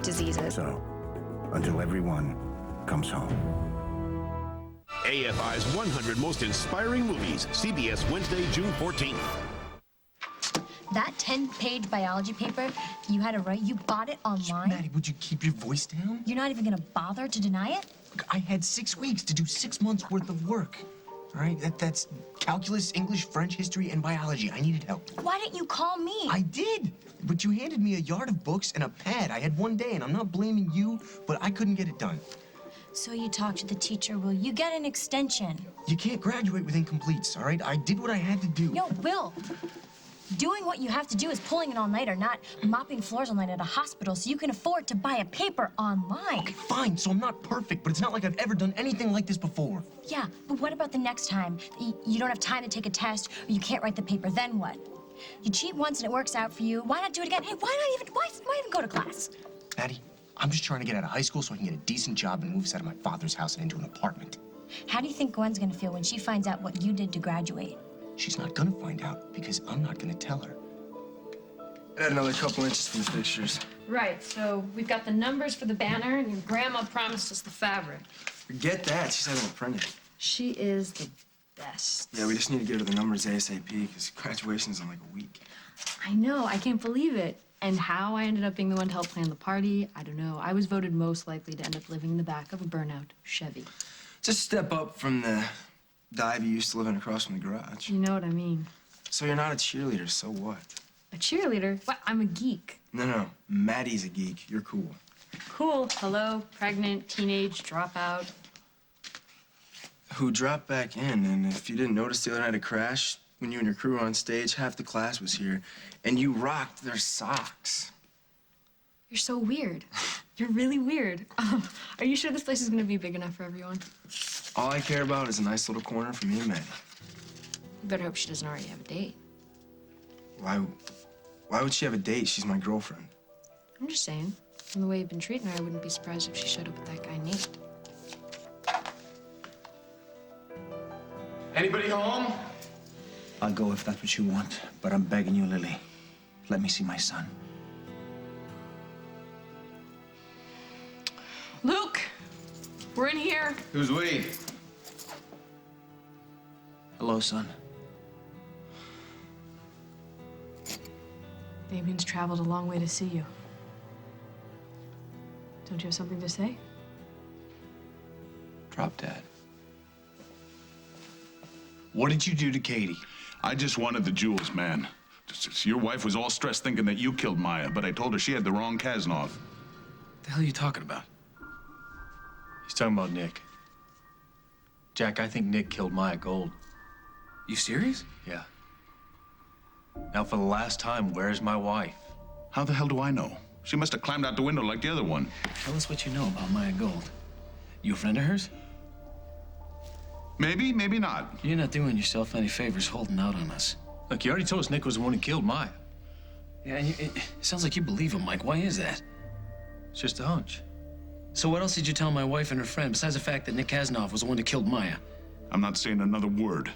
diseases. So, until everyone comes home. AFI's 100 Most Inspiring Movies, CBS Wednesday, June 14th. That 10-page biology paper you had to write, you bought it online? Maddie, would you keep your voice down? You're not even gonna bother to deny it? Look, I had 6 weeks to do 6 months worth of work. All right, that's calculus, English, French, history, and biology. I needed help. Why didn't you call me? I did, but you handed me a yard of books and a pad. I had one day, and I'm not blaming you, but I couldn't get it done. So you talked to the teacher, Will. You get an extension. You can't graduate with incompletes, all right? I did what I had to do. Yo, Will. Doing what you have to do is pulling an all-nighter, not mopping floors all night at a hospital so you can afford to buy a paper online. Okay, fine, so I'm not perfect, but it's not like I've ever done anything like this before. Yeah, but what about the next time? You don't have time to take a test, or you can't write the paper, then what? You cheat once and it works out for you. Why not do it again? Hey, why even go to class? Maddie, I'm just trying to get out of high school so I can get a decent job and move us out of my father's house and into an apartment. How do you think Gwen's gonna feel when she finds out what you did to graduate? She's not gonna find out because I'm not gonna tell her. Add another couple inches for the pictures. Right, so we've got the numbers for the banner, and your grandma promised us the fabric. Forget that. She said it'll print it. She is the best. Yeah, we just need to get her the numbers ASAP because graduation's in like a week. I know, I can't believe it. And how I ended up being the one to help plan the party, I don't know. I was voted most likely to end up living in the back of a burnout Chevy. Just step up from the dive you used to live in across from the garage. You know what I mean. So you're not a cheerleader, so what? A cheerleader? What? I'm a geek. No. Maddie's a geek. You're cool. Cool. Hello, pregnant, teenage, dropout. Who dropped back in, and if you didn't notice the other night of Crash, when you and your crew were on stage, half the class was here, and you rocked their socks. You're so weird. You're really weird. Are you sure this place is gonna be big enough for everyone? All I care about is a nice little corner for me and Maddie. You better hope she doesn't already have a date. Why would she have a date? She's my girlfriend. I'm just saying. From the way you've been treating her, I wouldn't be surprised if she showed up with that guy Nate. Anybody home? I'll go if that's what you want, but I'm begging you, Lily. Let me see my son. Luke! We're in here. Who's we? Hello, son. Damien's traveled a long way to see you. Don't you have something to say? Drop Dad. What did you do to Katie? I just wanted the jewels, man. Your wife was all stressed thinking that you killed Maya, but I told her she had the wrong Kaznov. What the hell are you talking about? He's talking about Nick. Jack, I think Nick killed Maya Gold. You serious? Yeah. Now, for the last time, where's my wife? How the hell do I know? She must have climbed out the window like the other one. Tell us what you know about Maya Gold. You a friend of hers? Maybe, maybe not. You're not doing yourself any favors holding out on us. Look, you already told us Nick was the one who killed Maya. Yeah, and it sounds like you believe him, Mike. Why is that? It's just a hunch. So what else did you tell my wife and her friend, besides the fact that Nick Kaznov was the one who killed Maya? I'm not saying another word.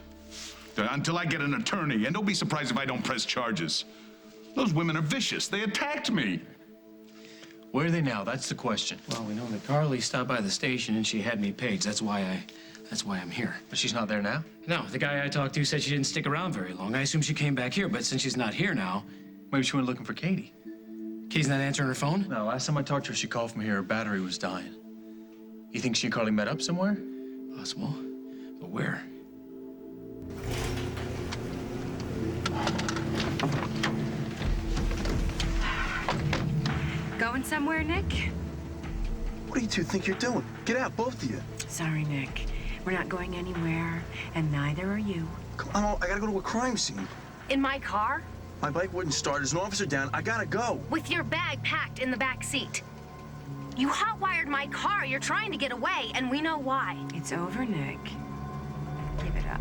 Until I get an attorney, and don't be surprised if I don't press charges. Those women are vicious. They attacked me. Where are they now? That's the question. Well, we know that Carly stopped by the station and she had me paged. That's why I'm here. But she's not there now? No, the guy I talked to said she didn't stick around very long. I assume she came back here, but since she's not here now... Maybe she went looking for Katie. Katie's not answering her phone? No, last time I talked to her, she called from here. Her battery was dying. You think she and Carly met up somewhere? Possible. But where? Going somewhere, Nick? What do you two think you're doing? Get out, both of you. Sorry, Nick. We're not going anywhere, and neither are you. Come on, I gotta go to a crime scene. In my car? My bike wouldn't start. There's an officer down. I gotta go. With your bag packed in the back seat. You hotwired my car. You're trying to get away, and we know why. It's over, Nick. Give it up.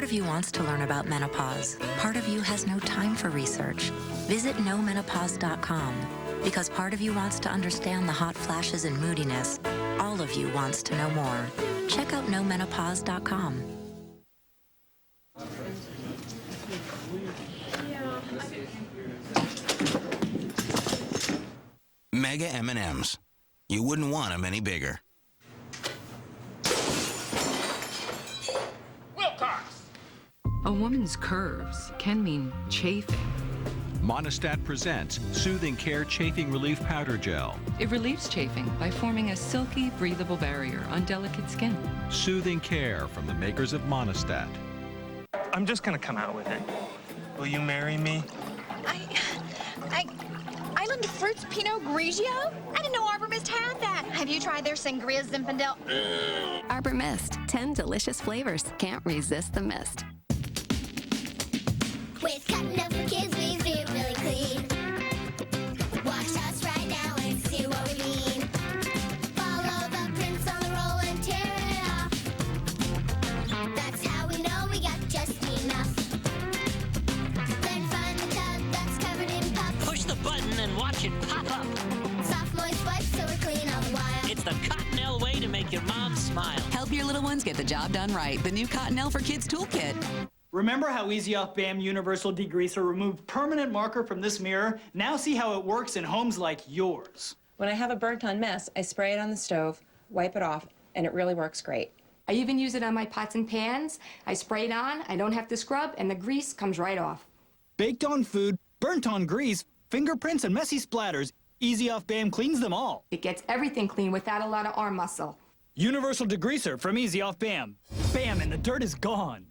of you wants to learn about menopause. Part of you has no time for research. Visit KnowMenopause.com because part of you wants to understand the hot flashes and moodiness. All of you wants to know more. Check out KnowMenopause.com. Mega M&Ms. You wouldn't want them any bigger. A woman's curves can mean chafing. Monistat presents Soothing Care Chafing Relief Powder Gel. It relieves chafing by forming a silky, breathable barrier on delicate skin. Soothing Care from the makers of Monistat. I'm just gonna come out with it. Will you marry me? Island of Fruits Pinot Grigio? I didn't know Arbor Mist had that. Have you tried their Sangria Zinfandel? Arbor Mist, 10 delicious flavors. Can't resist the mist. With cutting up for kids, we feel really clean. Watch us right now and see what we mean. Follow the prints on the roll and tear it off. That's how we know we got just enough. Then find the tub that's covered in pups. Push the button and watch it pop up. Soft, moist wipes so we're clean all the while. It's the Cottonelle way to make your mom smile. Help your little ones get the job done right. The new Cottonelle for Kids Toolkit. Remember how Easy Off BAM Universal Degreaser removed permanent marker from this mirror? Now see how it works in homes like yours. When I have a burnt-on mess, I spray it on the stove, wipe it off, and it really works great. I even use it on my pots and pans. I spray it on, I don't have to scrub, and the grease comes right off. Baked on food, burnt on grease, fingerprints, and messy splatters, Easy Off BAM cleans them all. It gets everything clean without a lot of arm muscle. Universal Degreaser from Easy Off BAM. Bam, and the dirt is gone.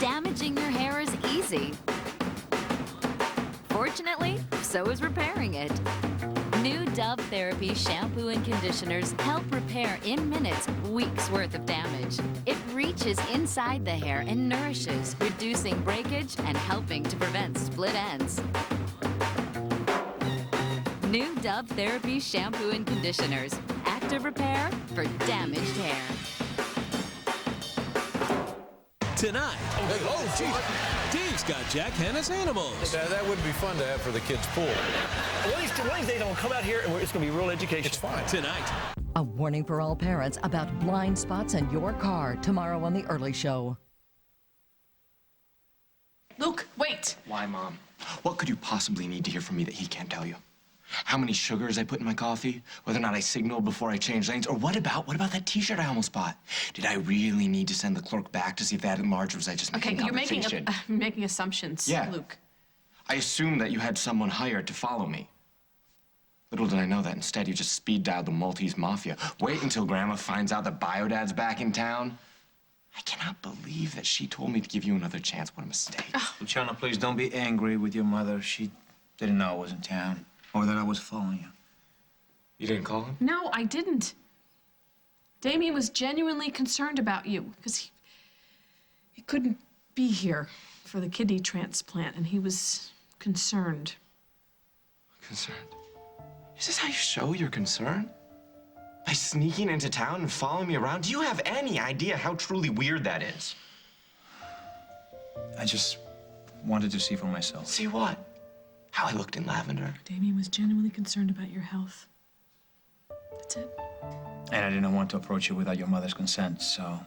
Damaging your hair is easy. Fortunately, so is repairing it. New Dove Therapy shampoo and conditioners help repair in minutes weeks worth of damage. It reaches inside the hair and nourishes, reducing breakage and helping to prevent split ends. New Dove Therapy shampoo and conditioners. Active repair for damaged hair. Tonight. Oh, geez. Dave's got Jack Hanna's animals. That would be fun to have for the kids' pool. One of these days I'm going to come out here and it's going to be real education. It's fine. Tonight. A warning for all parents about blind spots in your car tomorrow on The Early Show. Luke, wait. Why, Mom? What could you possibly need to hear from me that he can't tell you? How many sugars I put in my coffee? Whether or not I signaled before I changed lanes? Or what about that T-shirt I almost bought? Did I really need to send the clerk back to see if they had enlarged, or was I just making conversation? You're making assumptions, yeah. Luke. I assumed that you had someone hired to follow me. Little did I know that instead you just speed dialed the Maltese Mafia. Wait until Grandma finds out that Biodad's back in town. I cannot believe that she told me to give you another chance. What a mistake. Luciano, please don't be angry with your mother. She didn't know I was in town or that I was following you. You didn't call him? No, I didn't. Damien was genuinely concerned about you because he couldn't be here for the kidney transplant, and he was concerned. Concerned? Is this how you show your concern? By sneaking into town and following me around? Do you have any idea how truly weird that is? I just wanted to see for myself. See what? How I looked in lavender. Damien was genuinely concerned about your health. That's it. And I didn't want to approach you without your mother's consent, so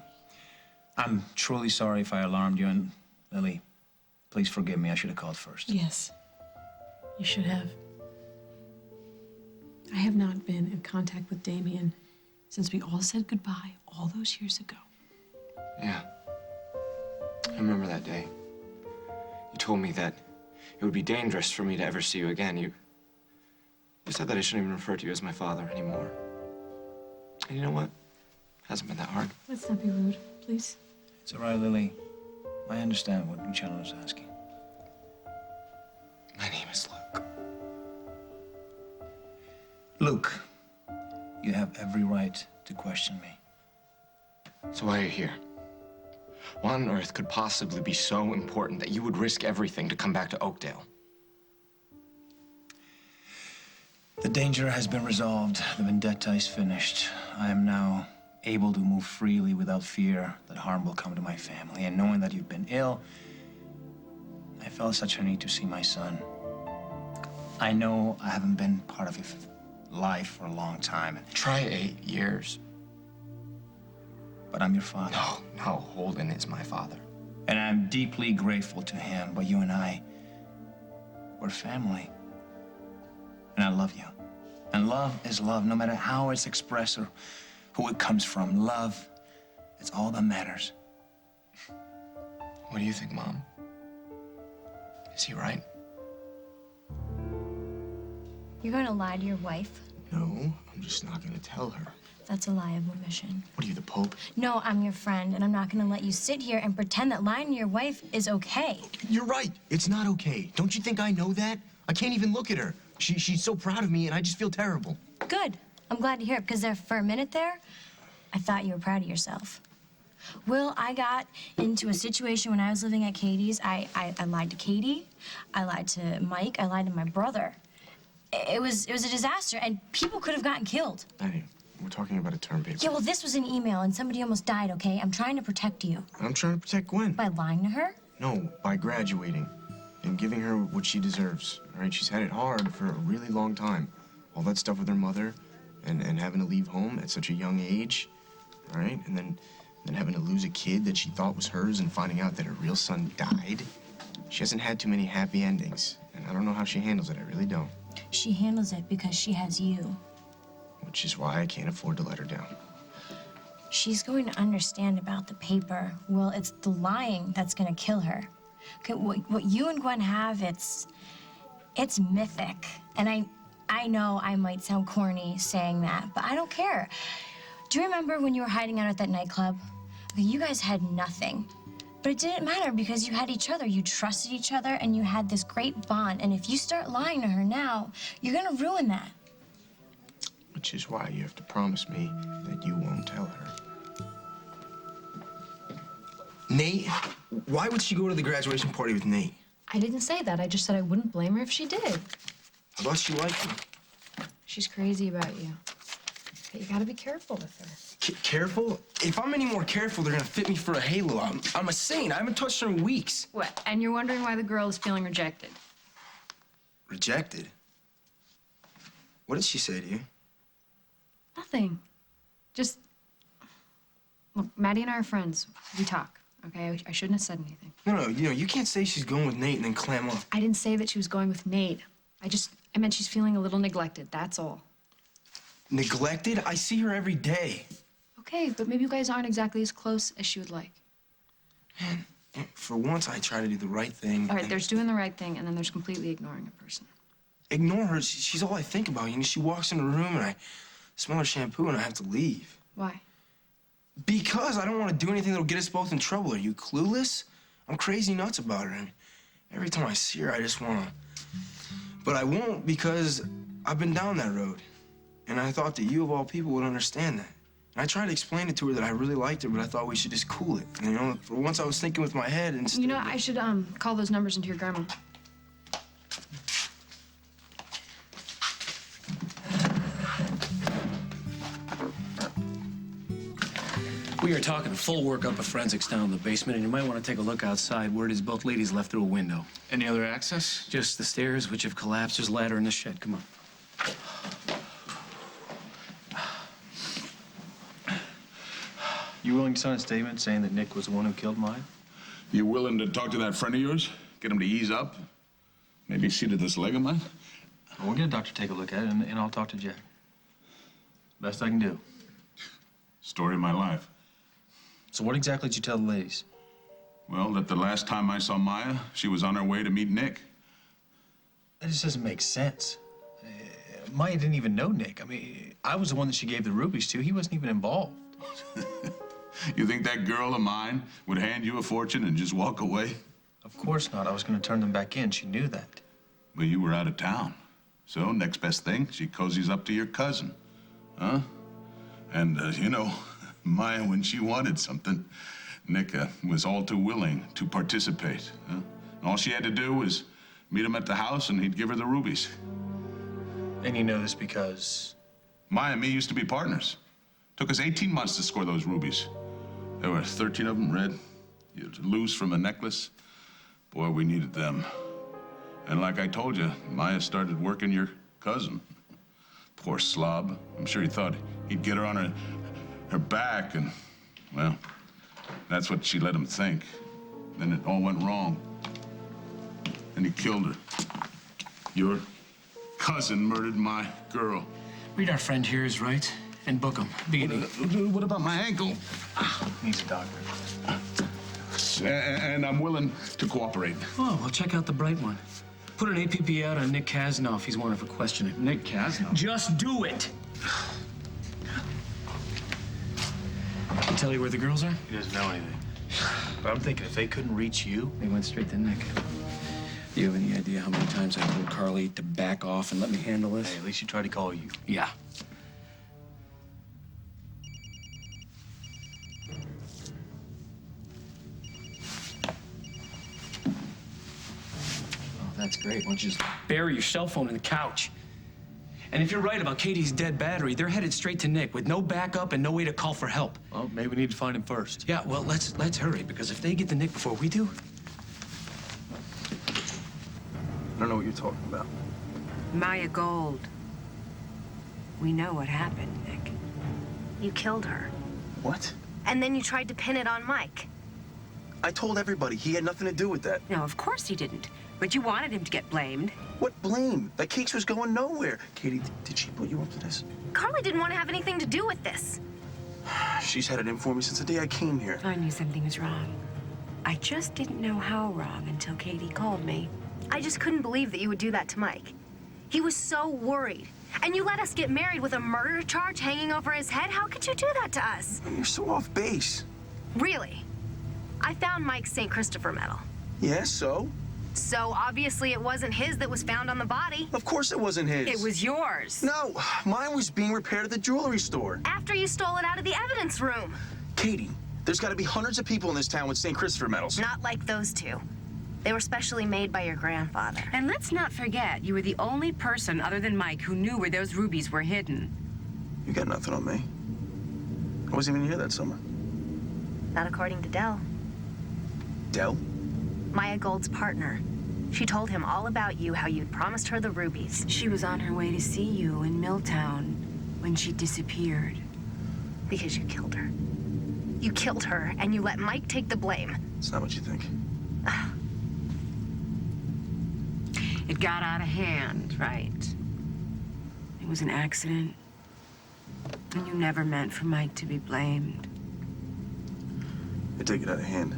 I'm truly sorry if I alarmed you. And Lily, please forgive me. I should have called first. Yes, you should have. I have not been in contact with Damien since we all said goodbye all those years ago. Yeah. I remember that day. You told me that it would be dangerous for me to ever see you again. You said that I shouldn't even refer to you as my father anymore. And you know what? It hasn't been that hard. Let's not be rude, please. It's all right, Lily. I understand what Luciano was asking. My name is Luke. Luke, you have every right to question me. So why are you here? What on earth could possibly be so important that you would risk everything to come back to Oakdale? The danger has been resolved. The vendetta is finished. I am now able to move freely without fear that harm will come to my family. And knowing that you've been ill, I felt such a need to see my son. I know I haven't been part of your life for a long time. Try 8 years. But I'm your father. No, Holden is my father. And I'm deeply grateful to him, but you and I, we're family. And I love you. And love is love, no matter how it's expressed or who it comes from. Love, it's all that matters. What do you think, Mom? Is he right? You're going to lie to your wife? No, I'm just not going to tell her. That's a lie of omission. What are you, the Pope? No, I'm your friend, and I'm not going to let you sit here and pretend that lying to your wife is okay. You're right. It's not okay. Don't you think I know that? I can't even look at her. She's so proud of me, and I just feel terrible. Good. I'm glad to hear it, because for a minute there, I thought you were proud of yourself. Will, I got into a situation when I was living at Katie's. I lied to Katie. I lied to Mike. I lied to my brother. It was a disaster, and people could have gotten killed. Maddie, we're talking about a term paper. Yeah, well, this was an email, and somebody almost died, okay? I'm trying to protect you. I'm trying to protect Gwen. By lying to her? No, by graduating and giving her what she deserves, all right? She's had it hard for a really long time. All that stuff with her mother and having to leave home at such a young age, all right? And then having to lose a kid that she thought was hers and finding out that her real son died. She hasn't had too many happy endings, and I don't know how she handles it. I really don't. She handles it because she has you. Which is why I can't afford to let her down. She's going to understand about the paper. Well, it's the lying that's going to kill her. Okay, what you and Gwen have, it's mythic. And I know I might sound corny saying that, but I don't care. Do you remember when you were hiding out at that nightclub? Okay, you guys had nothing. But it didn't matter because you had each other. You trusted each other, and you had this great bond. And if you start lying to her now, you're going to ruin that. Which is why you have to promise me that you won't tell her. Nate? Why would she go to the graduation party with Nate? I didn't say that. I just said I wouldn't blame her if she did. I thought she liked him. She's crazy about you. But you gotta be careful with her. Careful? If I'm any more careful, they're gonna fit me for a halo. I'm a saint. I haven't touched her in weeks. What? And you're wondering why the girl is feeling rejected? Rejected? What did she say to you? Nothing. Just... Look, Maddie and I are friends. We talk, okay? I shouldn't have said anything. No, you can't say she's going with Nate and then clam up. I didn't say that she was going with Nate. I meant she's feeling a little neglected, that's all. Neglected? I see her every day. Okay, but maybe you guys aren't exactly as close as she would like. Man, for once, I try to do the right thing. All right, there's doing the right thing, and then there's completely ignoring a person. Ignore her. She's all I think about. She walks in the room, and I smell her shampoo, and I have to leave. Why? Because I don't want to do anything that'll get us both in trouble. Are you clueless? I'm crazy nuts about her. And every time I see her, I just want to... But I won't because I've been down that road. And I thought that you, of all people, would understand that. And I tried to explain it to her that I really liked her, but I thought we should just cool it. And, for once I was thinking with my head instead. You know, I should call those numbers into your grandma. We are talking a full workup of forensics down in the basement, and you might want to take a look outside. Word is both ladies left through a window. Any other access? Just the stairs, which have collapsed. There's a ladder in the shed. Come on. You willing to sign a statement saying that Nick was the one who killed Maya? You willing to talk to that friend of yours? Get him to ease up? Maybe see to this leg of mine? We'll get a doctor to take a look at it, and I'll talk to Jack. Best I can do. Story of my life. So what exactly did you tell the ladies? Well, that the last time I saw Maya, she was on her way to meet Nick. That just doesn't make sense. Maya didn't even know Nick. I mean, I was the one that she gave the rubies to. He wasn't even involved. You think that girl of mine would hand you a fortune and just walk away? Of course not. I was going to turn them back in. She knew that. But you were out of town. So, next best thing, she cozies up to your cousin. Huh? And, Maya, when she wanted something, Nick was all too willing to participate. Huh? And all she had to do was meet him at the house, and he'd give her the rubies. And you know this because? Maya and me used to be partners. Took us 18 months to score those rubies. There were 13 of them red, loose from a necklace. Boy, we needed them. And like I told you, Maya started working your cousin. Poor slob. I'm sure he thought he'd get her on her back, and, well, that's what she let him think. Then it all went wrong. And he killed her. Your cousin murdered my girl. Read our friend here is right and book him. What about my ankle? Needs a doctor. And I'm willing to cooperate. Oh, well, check out the bright one. Put an APP out on Nick Kasnoff. He's wanted for questioning. Nick Kasnoff? Just do it. Can I tell you where the girls are? He doesn't know anything. But I'm thinking if they couldn't reach you, They went straight to Nick. Do you have any idea how many times I told Carly to back off and let me handle this? hey, at least she tried to call you. Yeah. Oh, that's great. Why don't you just bury your cell phone in the couch? And if you're right about Katie's dead battery, they're headed straight to Nick with no backup and no way to call for help. Well, maybe we need to find him first. Yeah, well, let's hurry, because if they get to Nick before we do... I don't know what you're talking about. Maya Gold. We know what happened, Nick. You killed her. What? And then you tried to pin it on Mike. I told everybody he had nothing to do with that. No, of course he didn't. But you wanted him to get blamed. What blame? That case was going nowhere. Katie, did she put you up to this? Carly didn't want to have anything to do with this. She's had it in for me since the day I came here. I knew something was wrong. I just didn't know how wrong until Katie called me. I just couldn't believe that you would do that to Mike. He was so worried. And you let us get married with a murder charge hanging over his head? How could you do that to us? You're so off base. Really? I found Mike's St. Christopher medal. Yeah, so? So obviously it wasn't his that was found on the body. Of course it wasn't his. It was yours. No, mine was being repaired at the jewelry store. After you stole it out of the evidence room. Katie, there's got to be hundreds of people in this town with St. Christopher medals. Not like those two. They were specially made by your grandfather. And let's not forget, you were the only person other than Mike who knew where those rubies were hidden. You got nothing on me. I wasn't even here that summer. Not according to Dell. Dell? Maya Gold's partner. She told him all about you, how you'd promised her the rubies. She was on her way to see you in Milltown when she disappeared. Because you killed her. You killed her, and you let Mike take the blame. It's not what you think. It got out of hand, right? It was an accident. And you never meant for Mike to be blamed. They take it out of hand.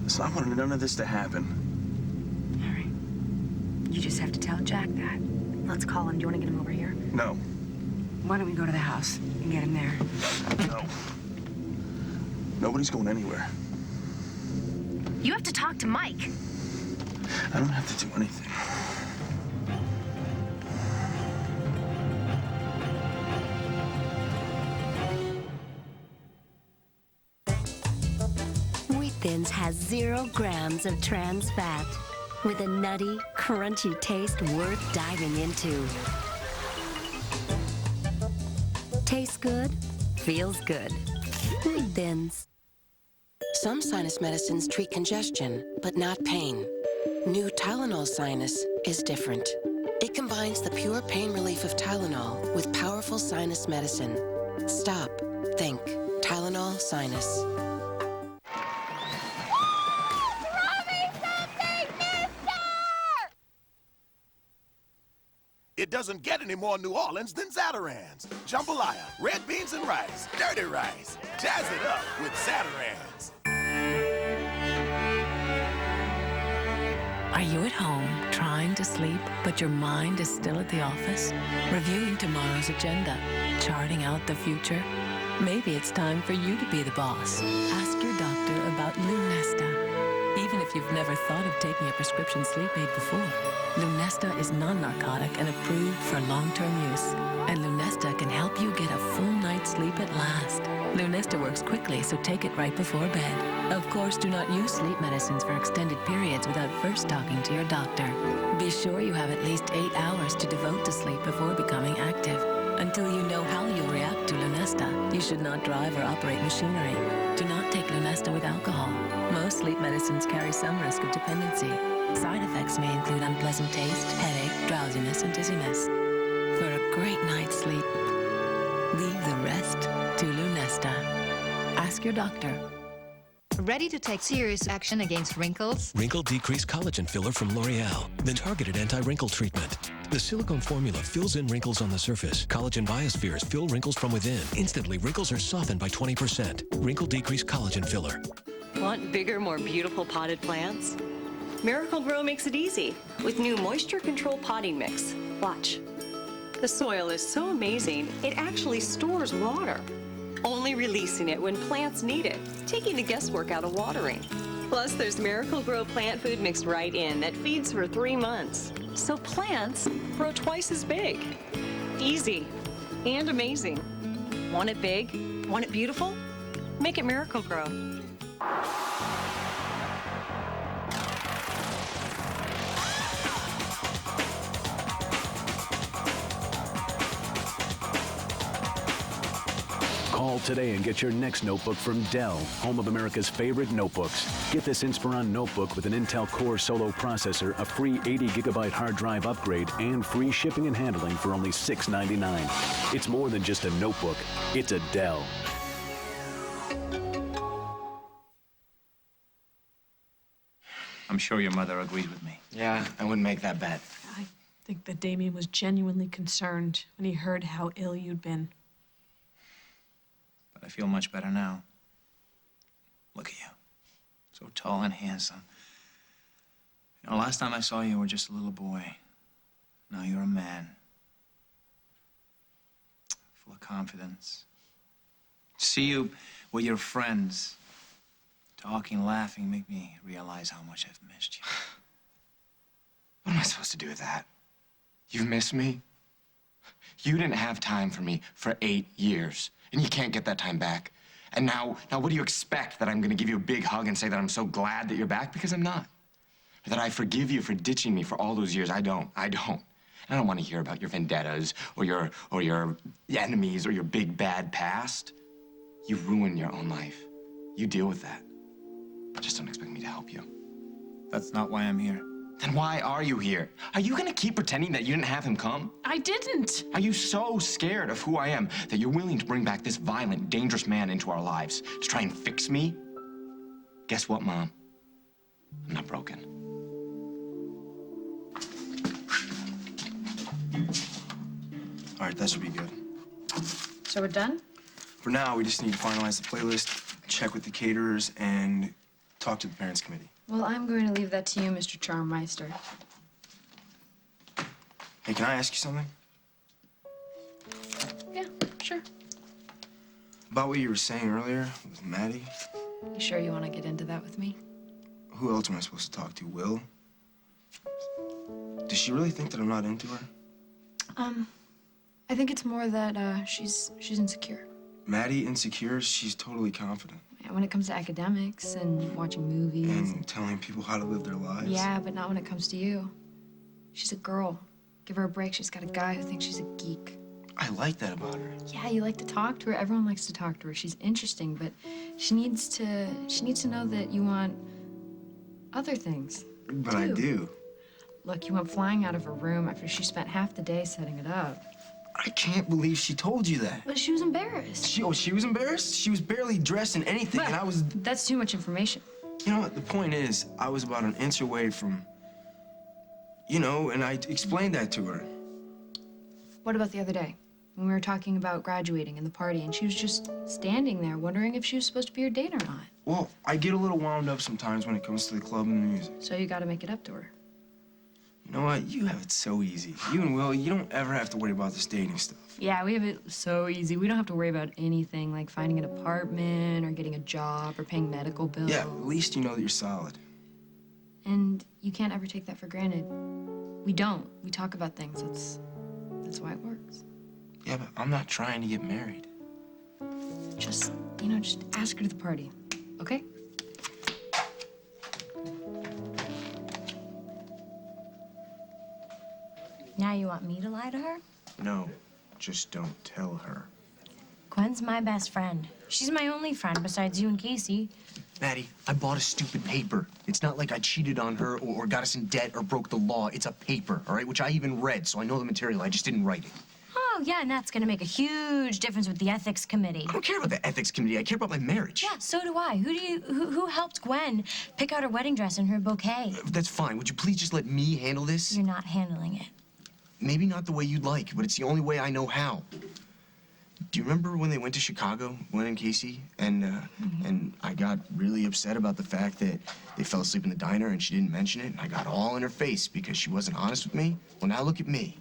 Listen, I wanted none of this to happen. All right. You just have to tell Jack that. Let's call him. Do you want to get him over here? No. Why don't we go to the house and get him there? No. Nobody's going anywhere. You have to talk to Mike. I don't have to do anything. Wheat Thins has 0 grams of trans fat with a nutty, crunchy taste worth diving into. Tastes good, feels good. Wheat Thins. Some sinus medicines treat congestion, but not pain. New Tylenol Sinus is different. It combines the pure pain relief of Tylenol with powerful sinus medicine. Stop. Think. Tylenol Sinus. It doesn't get any more New Orleans than Zatarain's. Jambalaya, red beans and rice, dirty rice. Jazz it up with Zatarain's. Are you at home trying to sleep, but your mind is still at the office? Reviewing tomorrow's agenda, charting out the future? Maybe it's time for you to be the boss. Ask your doctor about Lunesta. Even if you've never thought of taking a prescription sleep aid before, Lunesta is non-narcotic and approved for long-term use. And Lunesta can help you get a full night's sleep at last. Lunesta works quickly, so take it right before bed. Of course, do not use sleep medicines for extended periods without first talking to your doctor. Be sure you have at least 8 hours to devote to sleep before becoming active. And Until you know how you'll react to Lunesta, you should not drive or operate machinery. Do not take Lunesta with alcohol. Most sleep medicines carry some risk of dependency. Side effects may include unpleasant taste, headache, drowsiness, and dizziness. For a great night's sleep, leave the rest to Lunesta. Ask your doctor. Ready to take serious action against wrinkles? Wrinkle Decrease Collagen Filler from L'Oreal. The targeted anti-wrinkle treatment. The silicone formula fills in wrinkles on the surface. Collagen biospheres fill wrinkles from within. Instantly, wrinkles are softened by 20%. Wrinkle Decrease Collagen Filler. Want bigger, more beautiful potted plants? Miracle Grow makes it easy with new moisture control potting mix. Watch. The soil is so amazing, it actually stores water, only releasing it when plants need it, taking the guesswork out of watering. Plus, there's Miracle Grow plant food mixed right in that feeds for 3 months. So plants grow twice as big. Easy and amazing. Want it big? Want it beautiful? Make it Miracle Grow. Call today and get your next notebook from Dell, home of America's favorite notebooks. Get this Inspiron notebook with an Intel Core Solo processor, a free 80GB hard drive upgrade, and free shipping and handling for only $6.99. It's more than just a notebook. It's a Dell. I'm sure your mother agrees with me. Yeah, I wouldn't make that bet. I think that Damien was genuinely concerned when he heard how ill you'd been. But I feel much better now. Look at you. So tall and handsome. You know, last time I saw you, you were just a little boy. Now you're a man. Full of confidence. See you with your friends, talking, laughing, make me realize how much I've missed you. What am I supposed to do with that? You've missed me? You didn't have time for me for 8 years, and you can't get that time back. And now what do you expect? That I'm gonna give you a big hug and say that I'm so glad that you're back? Because I'm not. Or that I forgive you for ditching me for all those years. I don't. And I don't want to hear about your vendettas or your enemies or your big bad past. You ruined your own life. You deal with that. Just don't expect me to help you. That's not why I'm here. Then why are you here? Are you gonna keep pretending that you didn't have him come? I didn't. Are you so scared of who I am that you're willing to bring back this violent, dangerous man into our lives to try and fix me? Guess what, Mom? I'm not broken. All right, that should be good. So we're done? For now, we just need to finalize the playlist, check with the caterers, and talk to the parents' committee. Well, I'm going to leave that to you, Mr. Charmmeister. Hey, can I ask you something? Yeah, sure. About what you were saying earlier with Maddie? You sure you want to get into that with me? Who else am I supposed to talk to? Will? Does she really think that I'm not into her? I think it's more that she's insecure. Maddie insecure? She's totally confident. Yeah, when it comes to academics and watching movies. And telling people how to live their lives. Yeah, but not when it comes to you. She's a girl. Give her a break. She's got a guy who thinks she's a geek. I like that about her. Yeah, you like to talk to her. Everyone likes to talk to her. She's interesting, but she needs to know that you want other things. But I do. Look, you went flying out of her room after she spent half the day setting it up. I can't believe she told you that. But she was embarrassed. She was embarrassed? She was barely dressed in anything, But and I was... That's too much information. You know what? The point is, I was about an inch away from... You know, and I explained that to her. What about the other day? When we were talking about graduating and the party, and she was just standing there wondering if she was supposed to be your date or not. Well, I get a little wound up sometimes when it comes to the club and the music. So you gotta make it up to her. You know what? You have it so easy. You and Will, you don't ever have to worry about this dating stuff. Yeah, we have it so easy. We don't have to worry about anything like finding an apartment or getting a job or paying medical bills. Yeah, at least you know that you're solid. And you can't ever take that for granted. We don't. We talk about things. That's why it works. Yeah, but I'm not trying to get married. Just ask her to the party, okay? Now you want me to lie to her? No. Just don't tell her. Gwen's my best friend. She's my only friend besides you and Casey. Maddie, I bought a stupid paper. It's not like I cheated on her or got us in debt or broke the law. It's a paper, all right, which I even read, so I know the material. I just didn't write it. Oh, yeah, and that's gonna make a huge difference with the ethics committee. I don't care about the ethics committee. I care about my marriage. Yeah, so do I. Who helped Gwen pick out her wedding dress and her bouquet? That's fine. Would you please just let me handle this? You're not handling it. Maybe not the way you'd like, but it's the only way I know how. Do you remember when they went to Chicago, Gwen and Casey? And I got really upset about the fact that they fell asleep in the diner and she didn't mention it, and I got all in her face because she wasn't honest with me? Well, now look at me.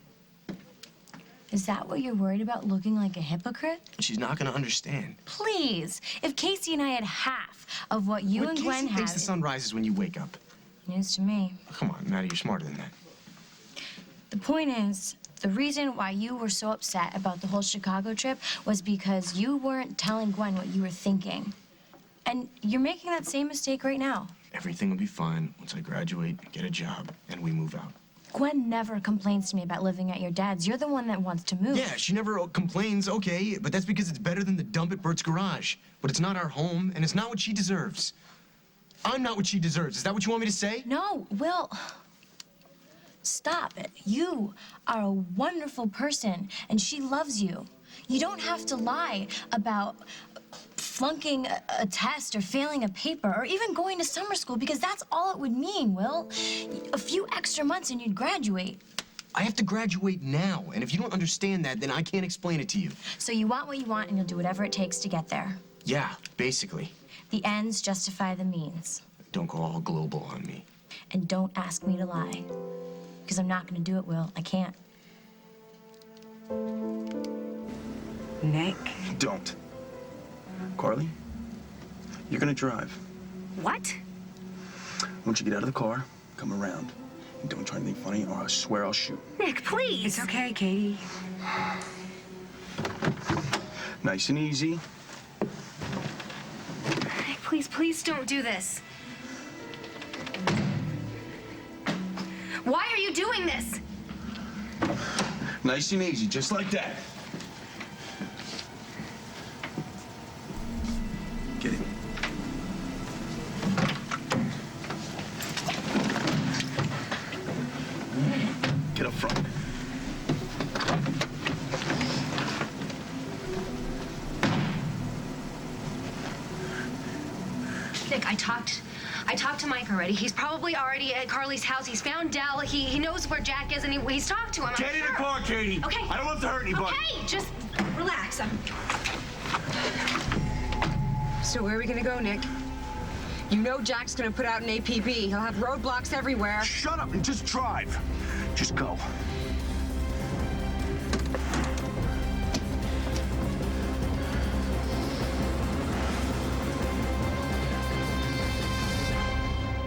Is that what you're worried about, looking like a hypocrite? She's not gonna understand. Please, if Casey and I had half of what you and Gwen Casey thinks have... the sun rises when you wake up. News to me. Oh, come on, Maddie, you're smarter than that. The point is, the reason why you were so upset about the whole Chicago trip was because you weren't telling Gwen what you were thinking. And you're making that same mistake right now. Everything will be fine once I graduate, get a job, and we move out. Gwen never complains to me about living at your dad's. You're the one that wants to move. Yeah, she never complains, okay, but that's because it's better than the dump at Bert's garage. But it's not our home, and it's not what she deserves. I'm not what she deserves. Is that what you want me to say? No, Will. Stop it. You are a wonderful person, and she loves you. You don't have to lie about flunking a test or failing a paper or even going to summer school, because that's all it would mean, Will. A few extra months and you'd graduate. I have to graduate now, and if you don't understand that, then I can't explain it to you. So you want what you want, and you'll do whatever it takes to get there. Yeah, basically. The ends justify the means. Don't go all global on me. And don't ask me to lie. Because I'm not going to do it, Will. I can't. Nick. Don't. Carly, you're gonna drive. What? I want you to get out of the car, come around, and don't try anything funny, or I swear I'll shoot. Nick, please. It's okay, Katie. Nice and easy. Nick, please don't do this. Why are you doing this? Nice and easy, just like that. Get it. Get up front. Nick, I talked to Mike already. He's probably already at Carly's house. He's found Dell. He knows where Jack is, and he's talked to him. Get in the car, Katie. Okay. I don't want to hurt anybody. Okay, just relax. So where are we gonna go, Nick? You know Jack's gonna put out an APB. He'll have roadblocks everywhere. Shut up and just drive. Just go.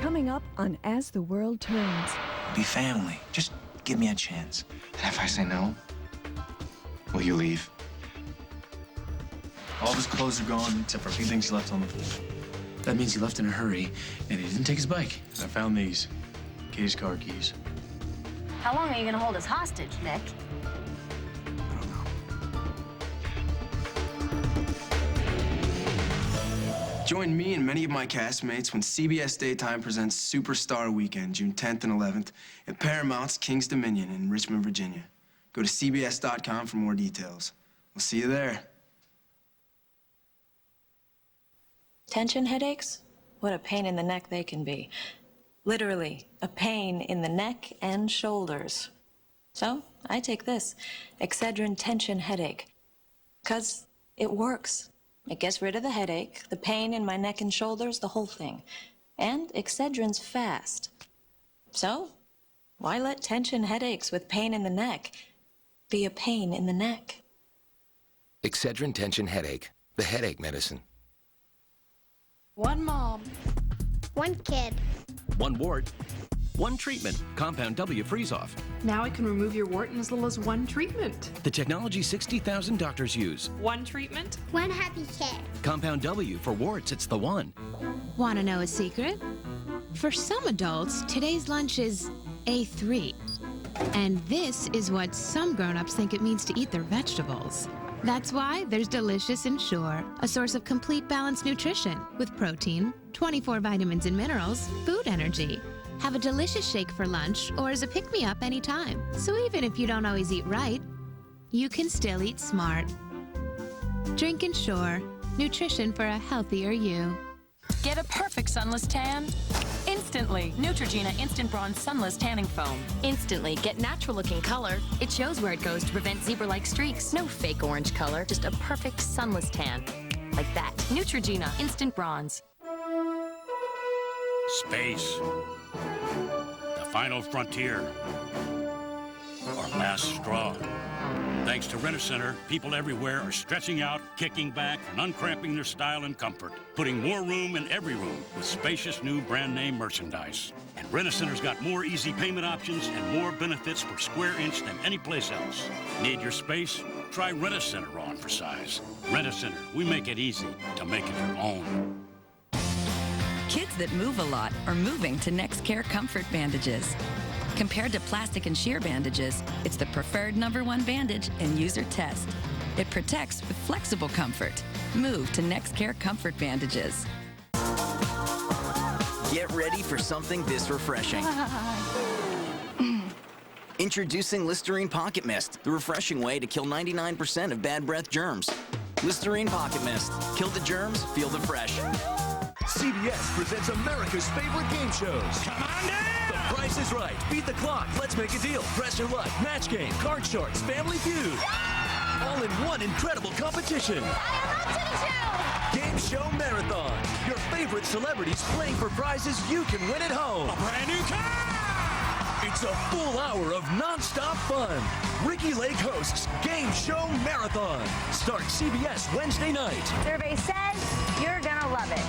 Coming up on As the World Turns. We'll be family. Just give me a chance. And if I say no, will you leave? All of his clothes are gone, except for a few things he left on the floor. That means he left in a hurry, and he didn't take his bike. I found these. Katie's car keys. How long are you gonna hold us hostage, Nick? Join me and many of my castmates when CBS Daytime presents Superstar Weekend, June 10th and 11th, at Paramount's King's Dominion in Richmond, Virginia. Go to CBS.com for more details. We'll see you there. Tension headaches? What a pain in the neck they can be. Literally, a pain in the neck and shoulders. So, I take this, Excedrin Tension Headache. 'Cause it works. It gets rid of the headache, the pain in my neck and shoulders, the whole thing. And Excedrin's fast. So, why let tension headaches with pain in the neck be a pain in the neck? Excedrin Tension Headache, the headache medicine. One mom. One kid. One wart. One treatment. Compound W freeze-off. Now it can remove your wart in as little as one treatment. The technology 60,000 doctors use. One treatment? One happy kid. Compound W for warts, it's the one. Want to know a secret? For some adults, today's lunch is A3. And this is what some grown-ups think it means to eat their vegetables. That's why there's Delicious Ensure, a source of complete balanced nutrition with protein, 24 vitamins and minerals, food energy. Have a delicious shake for lunch or as a pick-me-up anytime. So even if you don't always eat right, you can still eat smart. Drink Ensure, nutrition for a healthier you. Get a perfect sunless tan instantly. Neutrogena Instant Bronze Sunless Tanning Foam. Instantly get natural-looking color. It shows where it goes to prevent zebra-like streaks. No fake orange color, just a perfect sunless tan. Like that. Neutrogena Instant Bronze. Space. The final frontier. Our last straw. Thanks to Rent-A-Center, people everywhere are stretching out, kicking back, and uncramping their style and comfort, putting more room in every room with spacious new brand name merchandise. And Rent-A-Center's got more easy payment options and more benefits per square inch than any place else. Need your space? Try Rent-A-Center on for size. Rent-A-Center, we make it easy to make it your own. Kids that move a lot are moving to NextCare Comfort Bandages. Compared to plastic and sheer bandages, it's the preferred #1 bandage in user test. It protects with flexible comfort. Move to NextCare Comfort Bandages. Get ready for something this refreshing. Introducing Listerine Pocket Mist, the refreshing way to kill 99% of bad breath germs. Listerine Pocket Mist. Kill the germs, feel the fresh. CBS presents America's favorite game shows. Come on down! The Price is Right, Beat the Clock, Let's Make a Deal, Press Your Luck, Match Game, Card Sharks, Family Feud. All in one incredible competition. Game Show Marathon. Your favorite celebrities playing for prizes you can win at home. A brand new car! It's a full hour of non-stop fun. Ricky Lake hosts Game Show Marathon. Start CBS Wednesday night. Survey says you're gonna love it.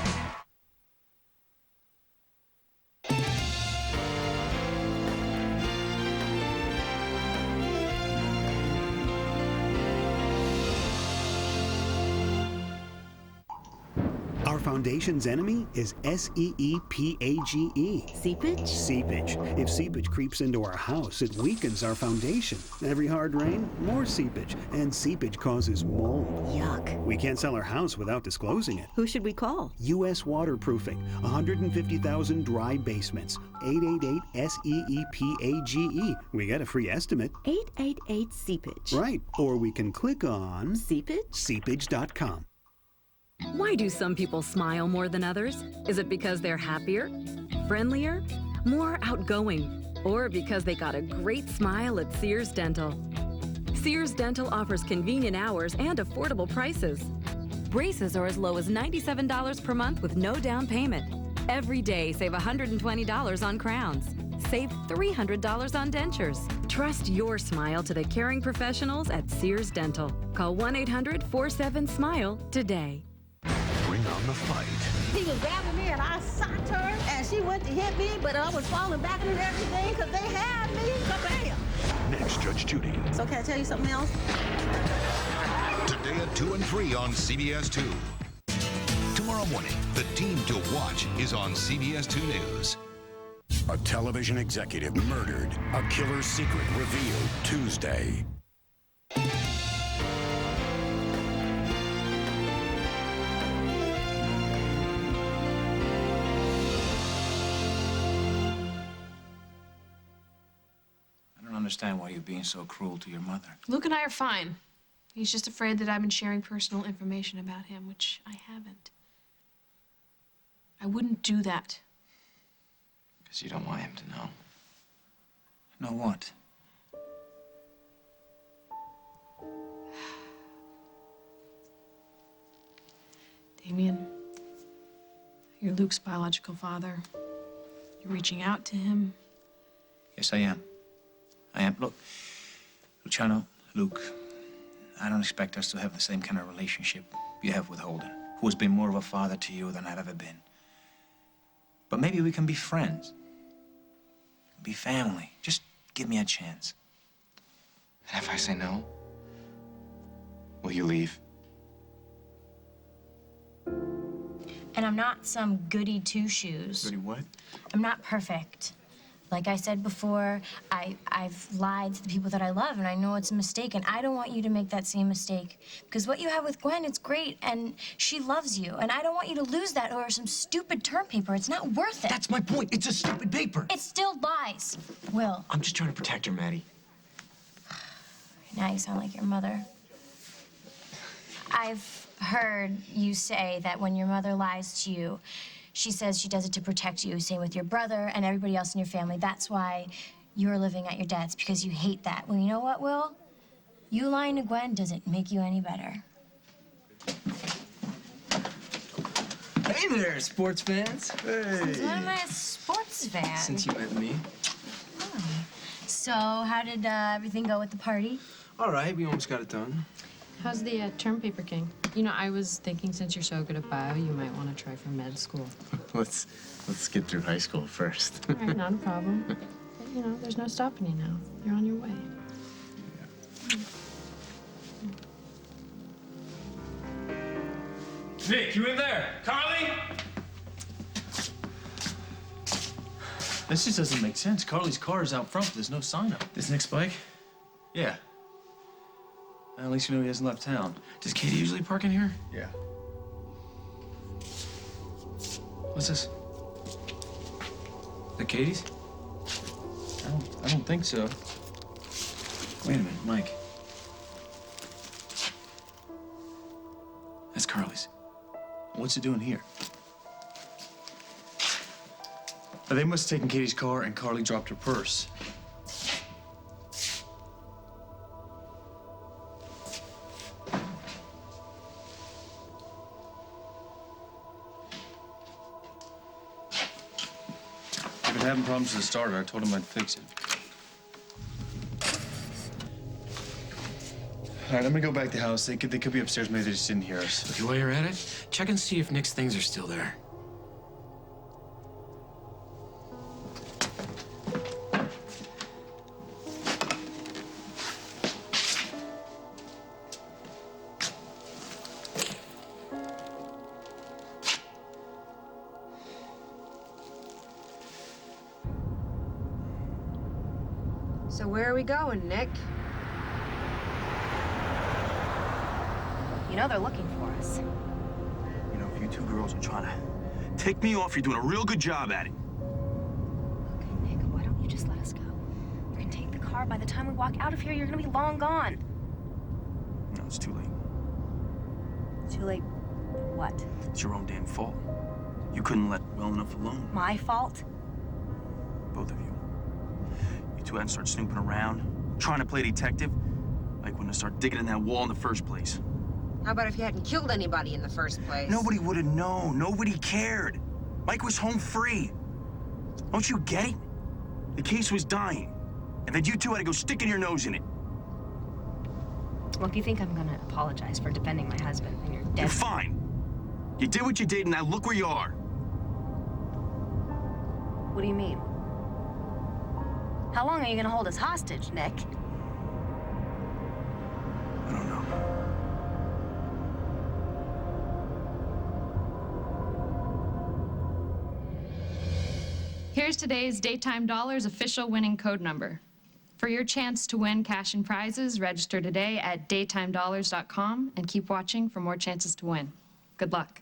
Our foundation's enemy is SEEPAGE. Seepage? Seepage. If seepage creeps into our house, it weakens our foundation. Every hard rain, more seepage. And seepage causes mold. Yuck. We can't sell our house without disclosing it. Who should we call? U.S. Waterproofing. 150,000 dry basements. 888-SEEPAGE. We get a free estimate. 888 Seepage. Right. Or we can click on Seepage? Seepage.com. Why do some people smile more than others? Is it because they're happier, friendlier, more outgoing, or because they got a great smile at Sears Dental? Sears Dental offers convenient hours and affordable prices. Braces are as low as $97 per month with no down payment. Every day, save $120 on crowns. Save $300 on dentures. Trust your smile to the caring professionals at Sears Dental. Call 1-800-47-SMILE today. Bring on the fight. He was grabbing me and I socked her and she went to hit me, but I was falling back and everything because they had me. Bam! Next, Judge Judy. So can I tell you something else? Today at 2 and 3 on CBS 2. Tomorrow morning, the team to watch is on CBS 2 News. A television executive murdered. A killer's secret revealed Tuesday. I don't understand why you're being so cruel to your mother. Luke and I are fine. He's just afraid that I've been sharing personal information about him, which I haven't. I wouldn't do that. Because you don't want him to know. Know what? Damien, you're Luke's biological father. You're reaching out to him. Yes, I am. I am. Look, Luciano, Luke, I don't expect us to have the same kind of relationship you have with Holden, who has been more of a father to you than I've ever been. But maybe we can be friends. Be family. Just give me a chance. And if I say no, will you leave? And I'm not some goody two-shoes. Goody what? I'm not perfect. Like I said before, I've lied to the people that I love, and I know it's a mistake, and I don't want you to make that same mistake. Because what you have with Gwen, it's great, and she loves you, and I don't want you to lose that over some stupid term paper. It's not worth it. That's my point. It's a stupid paper. It still lies. Will. I'm just trying to protect her, Maddie. Now you sound like your mother. I've heard you say that when your mother lies to you, she says she does it to protect you. Same with your brother and everybody else in your family. That's why you're living at your dad's, because you hate that. Well, you know what, Will? You lying to Gwen doesn't make you any better. Hey there, sports fans. Hey. Since when am I a sports fan? Since you met me. Oh. So, how did everything go with the party? All right, we almost got it done. How's the term paper king? You know, I was thinking since you're so good at bio, you might want to try for med school. Let's get through high school first. All right, not a problem. But, you know, there's no stopping you now. You're on your way. Nick, you in there? Carly? This just doesn't make sense. Carly's car is out front, but there's no sign up. This Nick's bike? Yeah. At least you know he hasn't left town. Does Katie usually park in here? Yeah. What's this? The Katie's? I don't think so. Wait a minute, Mike. That's Carly's. What's it doing here? They must have taken Katie's car and Carly dropped her purse. I've been having problems with the starter. I told him I'd fix it. All right, I'm gonna go back to the house. They could be upstairs. Maybe they just didn't hear us. Okay, while you're at it, check and see if Nick's things are still there. So where are we going, Nick? You know they're looking for us. You know, if you two girls are trying to take me off, you're doing a real good job at it. Okay, Nick, why don't you just let us go? You can take the car. By the time we walk out of here, you're gonna be long gone. No, it's too late. Too late. What? It's your own damn fault. You couldn't let well enough alone. My fault? Both of you. You two hadn't started snooping around, trying to play detective. Mike wouldn't have started digging in that wall in the first place. How about if you hadn't killed anybody in the first place? Nobody would have known. Nobody cared. Mike was home free. Don't you get it? The case was dying. And then you two had to go sticking your nose in it. Well, if you think I'm gonna apologize for defending my husband, then you're dead. You're fine. You did what you did, and now look where you are. What do you mean? How long are you gonna hold us hostage, Nick? I don't know. Here's today's Daytime Dollars official winning code number. For your chance to win cash and prizes, register today at daytimedollars.com and keep watching for more chances to win. Good luck.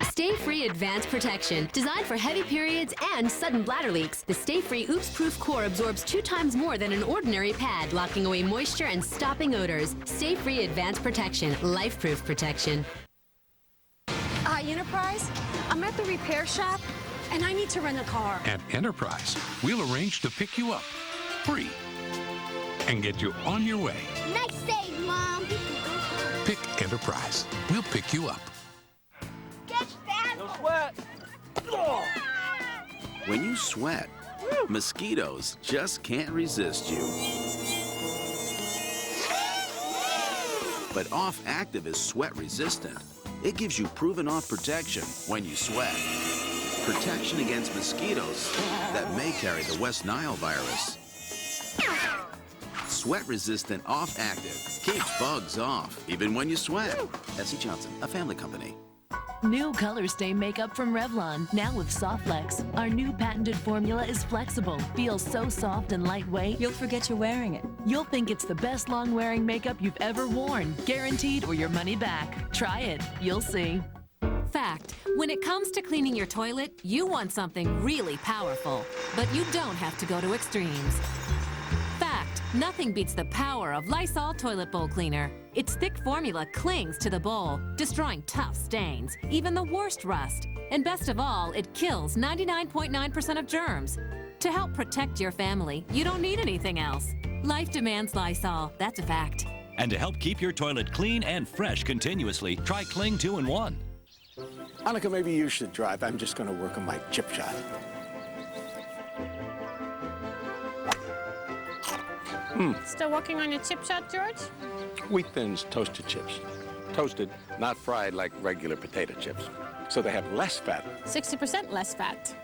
Stay Free Advanced Protection. Designed for heavy periods and sudden bladder leaks, the Stay Free Oops Proof Core absorbs 2 times more than an ordinary pad, locking away moisture and stopping odors. Stay Free Advanced Protection. Life-proof protection. Hi, Enterprise. I'm at the repair shop, and I need to rent a car. At Enterprise, we'll arrange to pick you up free and get you on your way. Nice save, Mom. Pick Enterprise. We'll pick you up. No sweat. When you sweat, mosquitoes just can't resist you. But Off Active is sweat resistant. It gives you proven off protection when you sweat. Protection against mosquitoes that may carry the West Nile virus. Sweat-resistant Off Active keeps bugs off, even when you sweat. S.C. Johnson, a family company. New ColorStay makeup from Revlon, now with Soft Flex. Our new patented formula is flexible, feels so soft and lightweight, you'll forget you're wearing it. You'll think it's the best long-wearing makeup you've ever worn, guaranteed or your money back. Try it, you'll see. Fact, when it comes to cleaning your toilet, you want something really powerful, but you don't have to go to extremes. Fact, nothing beats the power of Lysol Toilet Bowl Cleaner. Its thick formula clings to the bowl, destroying tough stains, even the worst rust. And best of all, it kills 99.9% of germs. To help protect your family, you don't need anything else. Life demands Lysol, that's a fact. And to help keep your toilet clean and fresh continuously, try Cling 2-in-1. Annika, maybe you should drive. I'm just going to work on my chip shot. Still working on your chip shot, George? Wheat Thins toasted chips. Toasted, not fried like regular potato chips. So they have less fat. 60% less fat.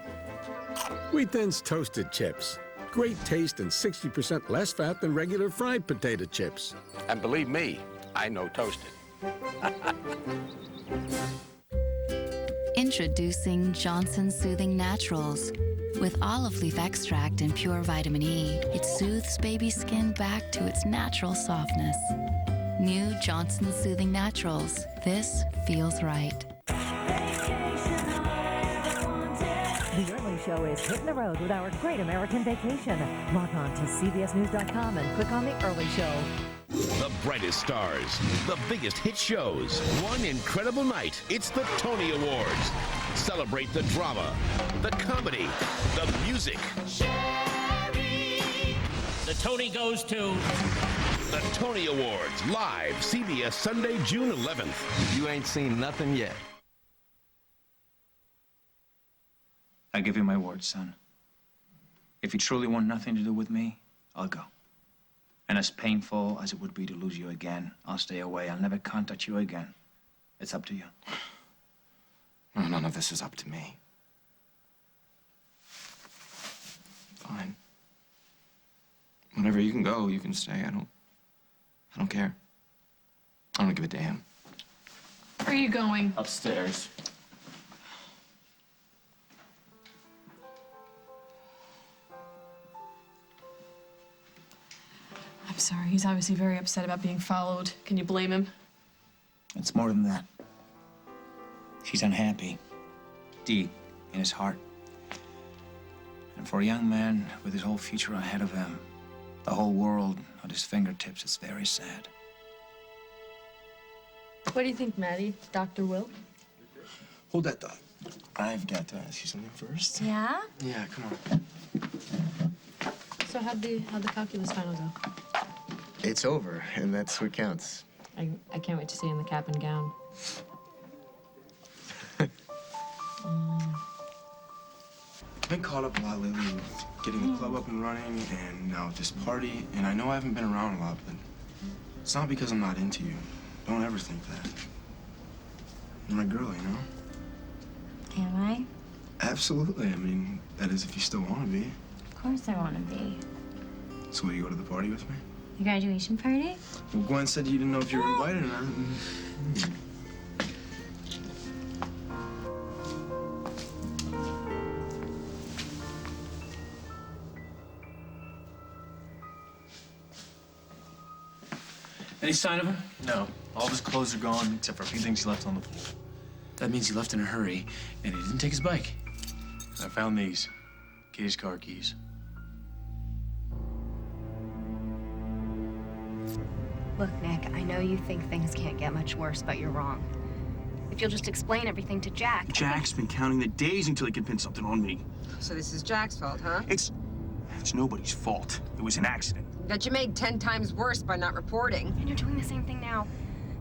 Wheat Thins toasted chips. Great taste and 60% less fat than regular fried potato chips. And believe me, I know toasted. Introducing Johnson Soothing Naturals. With olive leaf extract and pure vitamin E, it soothes baby skin back to its natural softness. New Johnson Soothing Naturals. This feels right. The Early Show is hitting the road with our Great American Vacation. Log on to CBSNews.com and click on The Early Show. The brightest stars, the biggest hit shows, one incredible night. It's the Tony Awards. Celebrate the drama, the comedy, the music. The Tony goes to... The Tony Awards, live, CBS Sunday, June 11th. You ain't seen nothing yet. I give you my word, son. If you truly want nothing to do with me, I'll go. And as painful as it would be to lose you again, I'll stay away. I'll never contact you again. It's up to you. No, none of this is up to me. Fine. Whenever you can go, you can stay. I don't care. I don't give a damn. Where are you going? Upstairs. I'm sorry, he's obviously very upset about being followed. Can you blame him? It's more than that. He's unhappy, deep in his heart. And for a young man with his whole future ahead of him, the whole world at his fingertips, it's very sad. What do you think, Maddie? Dr. Will? Hold that thought. I've got to ask you something first. Yeah? Yeah, come on. So how'd the calculus final go? It's over, and that's what counts. I can't wait to see you in the cap and gown. I've been caught up a lot lately with getting the club up and running, and now with this party, and I know I haven't been around a lot, but it's not because I'm not into you. Don't ever think that. You're my girl, you know? Am I? Absolutely. I mean, that is if you still want to be. Of course I want to be. So will you go to the party with me? The graduation party? Well, Gwen said you didn't know if you were invited or not. Any sign of him? No. All of his clothes are gone, except for a few things he left on the floor. That means he left in a hurry, and he didn't take his bike. I found these. Kitty's car keys. Look, Nick, I know you think things can't get much worse, but you're wrong. If you'll just explain everything to Jack... Jack's been counting the days until he can pin something on me. So this is Jack's fault, huh? It's nobody's fault. It was an accident. That you made 10 times worse by not reporting. And you're doing the same thing now.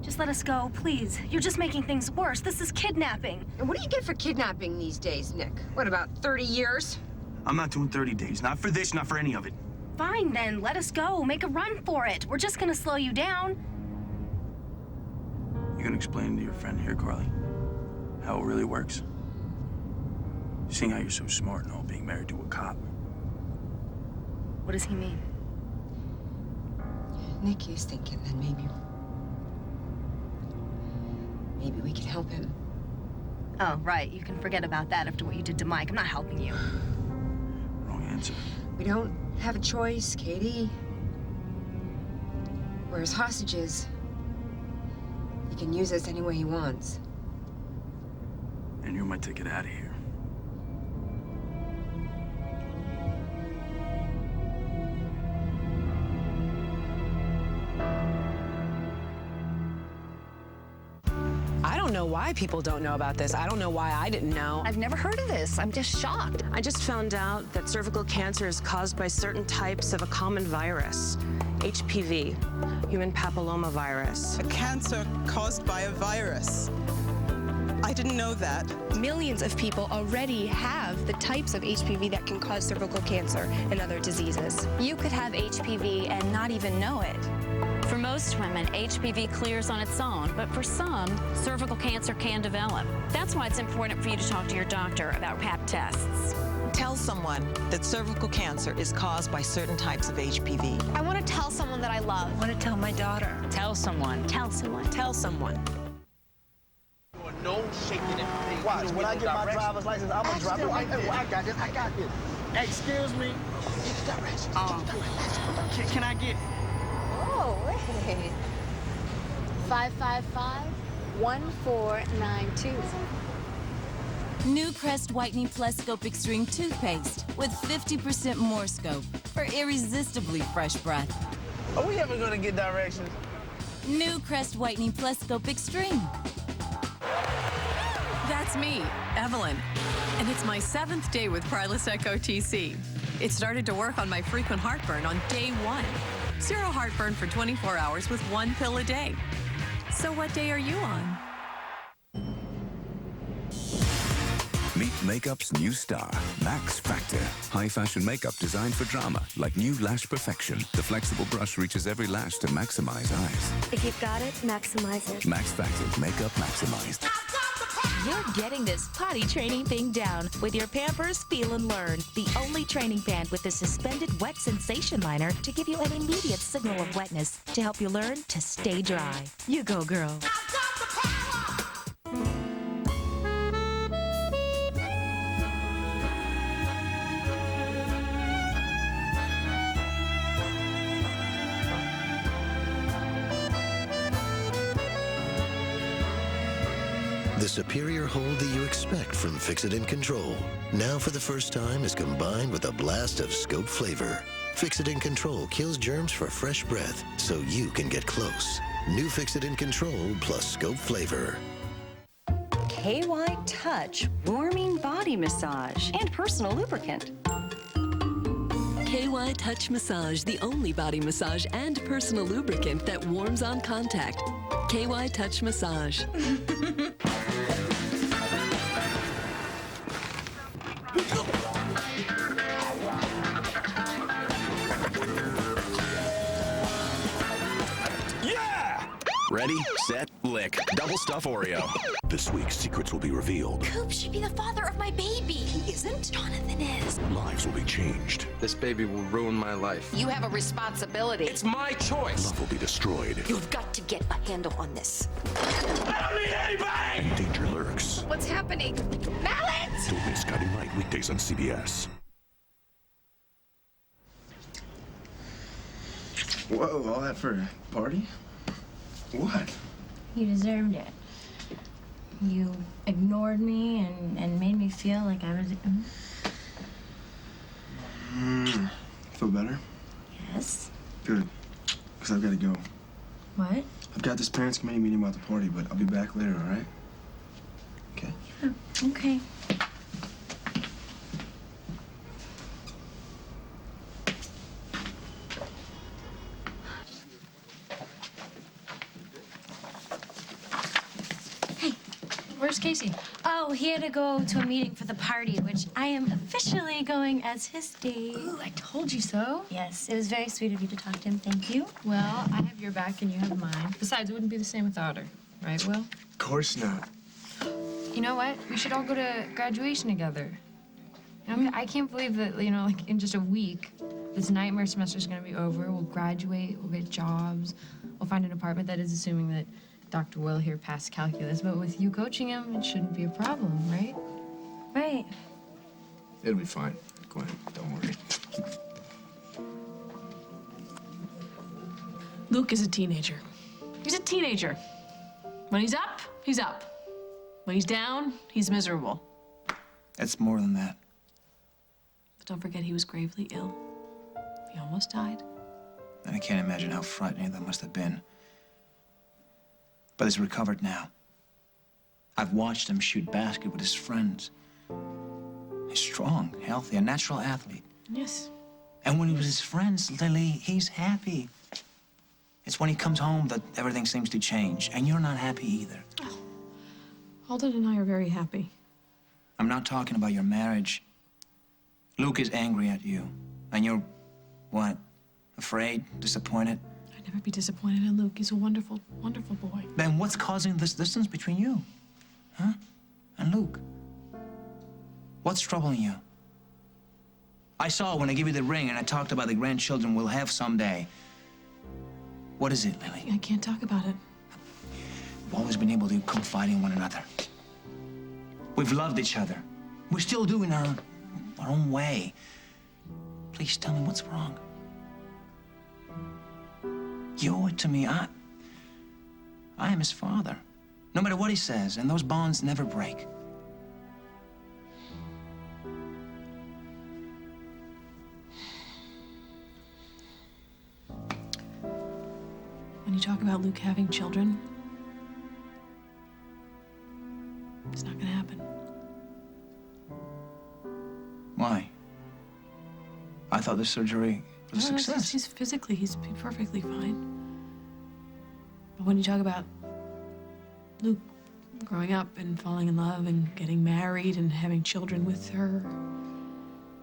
Just let us go, please. You're just making things worse. This is kidnapping. And what do you get for kidnapping these days, Nick? What, about 30 years? I'm not doing 30 days. Not for this, not for any of it. Fine, then. Let us go. Make a run for it. We're just gonna slow you down. You gonna explain to your friend here, Carly, how it really works? Seeing how you're so smart and all being married to a cop. What does he mean? Nick is thinking that maybe we could help him. Oh, right. You can forget about that after what you did to Mike. I'm not helping you. Wrong answer. We don't have a choice, Katie. We're his hostages. He can use us any way he wants. And you're my ticket out of here. I don't know why people don't know about this. I don't know why I didn't know. I've never heard of this. I'm just shocked. I just found out that cervical cancer is caused by certain types of a common virus, HPV, human papillomavirus. A cancer caused by a virus. I didn't know that. Millions of people already have the types of HPV that can cause cervical cancer and other diseases. You could have HPV and not even know it. For most women, HPV clears on its own, but for some, cervical cancer can develop. That's why it's important for you to talk to your doctor about Pap tests. Tell someone that cervical cancer is caused by certain types of HPV. I want to tell someone that I love. I want to tell my daughter. Tell someone. Tell someone. Tell someone. No shaking it. Watch, when I get my driver's license, I'm gonna drive. I got this. I got this. Excuse me. Can I get? Oh, wait. 555-1492. New Crest Whitening Plus Scope Extreme toothpaste with 50% more scope for irresistibly fresh breath. Are we ever gonna get directions? New Crest Whitening Plus Scope Extreme. That's me, Evelyn, and it's my 7th day with Prilosec OTC. It started to work on my frequent heartburn on day 1. 0 heartburn for 24 hours with 1 pill a day. So what day are you on? Meet makeup's new star, Max Factor. High-fashion makeup designed for drama, like new Lash Perfection. The flexible brush reaches every lash to maximize eyes. If you've got it, maximize it. Max Factor, makeup maximized. You're getting this potty training thing down with your Pampers Feel and Learn, the only training pant with a suspended wet sensation liner to give you an immediate signal of wetness to help you learn to stay dry. You go, girl. The superior hold that you expect from Fix-It and Control, now for the first time is combined with a blast of scope flavor. Fix-It and Control kills germs for fresh breath, so you can get close. New Fix-It and Control plus scope flavor. KY Touch Warming Body Massage and Personal Lubricant. KY Touch Massage, the only body massage and personal lubricant that warms on contact. KY Touch Massage. Ready, set, lick. Double stuff Oreo. This week, secrets will be revealed. Coop should be the father of my baby. He isn't. Jonathan is. Lives will be changed. This baby will ruin my life. You have a responsibility. It's my choice. Love will be destroyed. You've got to get a handle on this. I don't need anybody! And danger lurks. What's happening? Mallet! Don't miss Guiding Light weekdays on CBS. Whoa, all that for a party? What? You deserved it. You ignored me and made me feel like I was... Feel better? Yes. Good. Because I've got to go. What? I've got this parents' committee meeting about the party, but I'll be back later, all right? Okay. Oh, okay. Where's Casey? Oh, he had to go to a meeting for the party, which I am officially going as his date. Ooh, I told you so. Yes, it was very sweet of you to talk to him. Thank you. Well, I have your back and you have mine. Besides, it wouldn't be the same without her. Right, Will? Of course not. You know what? We should all go to graduation together. You know, I can't believe that, you know, like in just a week, this nightmare semester is going to be over. We'll graduate, we'll get jobs, we'll find an apartment, that is assuming that Dr. Will here passed calculus, but with you coaching him, it shouldn't be a problem, right? Right. It'll be fine, Gwen. Don't worry. Luke is a teenager. He's a teenager. When he's up, he's up. When he's down, he's miserable. That's more than that. But don't forget, he was gravely ill. He almost died. And I can't imagine how frightening that must have been. But he's recovered now. I've watched him shoot basket with his friends. He's strong, healthy, a natural athlete. Yes. And when he was his friends, Lily, he's happy. It's when he comes home that everything seems to change, and you're not happy either. Oh. Alden and I are very happy. I'm not talking about your marriage. Luke is angry at you, and you're, what, afraid, disappointed? I'd never be disappointed in Luke. He's a wonderful, wonderful boy. Then what's causing this distance between you, huh? And Luke? What's troubling you? I saw when I gave you the ring and I talked about the grandchildren we'll have someday. What is it, Lily? I can't talk about it. We've always been able to confide in one another. We've loved each other. We still do in our own way. Please tell me what's wrong. You owe it to me. I am his father. No matter what he says, and those bonds never break. When you talk about Luke having children, it's not gonna happen. Why? I thought the surgery was a No, success. he's physically, he's perfectly fine. But when you talk about Luke growing up and falling in love and getting married and having children with her,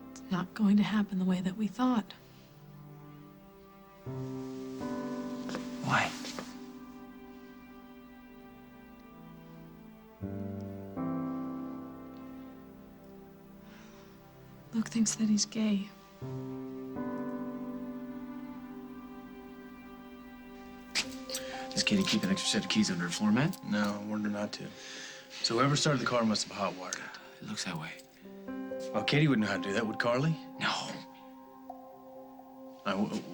it's not going to happen the way that we thought. Why? Luke thinks that he's gay. Does Katie keep an extra set of keys under her floor mat? No, I warned her not to. So whoever started the car must have hot-wired it. It looks that way. Well, Katie wouldn't know how to do that, would Carly? No.